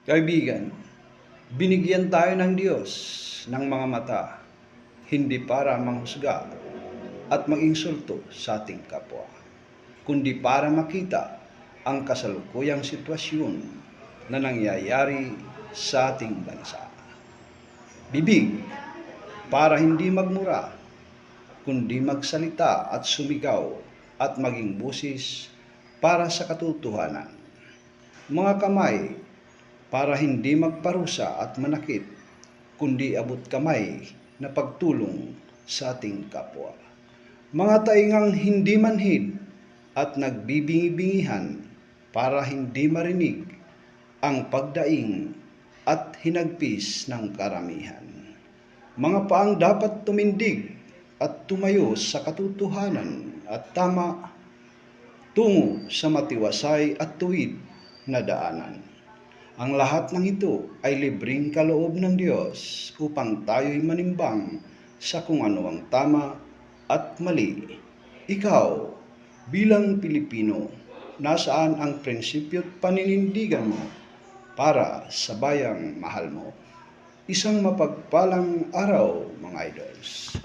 Kaibigan, binigyan tayo ng Diyos ng mga mata, hindi para manghusga at manginsulto sa ating kapwa, kundi para makita ang kasalukuyang sitwasyon na nangyayari sa ating bansa. Bibig para hindi magmura, kundi magsalita at sumigaw at maging busis para sa katotohanan. Mga kamay para hindi magparusa at manakit, kundi abot kamay na pagtulong sa ating kapwa. Mga taingang hindi manhid at nagbibingi-bingihan para hindi marinig ang pagdaing at hinagpis ng karamihan. Mga paang dapat tumindig at tumayo sa katotohanan at tama tungo sa matiwasay at tuwid na daanan. Ang lahat ng ito ay libreng kaloob ng Diyos upang tayo'y manimbang sa kung ano ang tama at mali. Ikaw, bilang Pilipino, nasaan ang prinsipyo't paninindigan mo para sa bayang mahal mo? Isang mapagpalang araw, mga idols.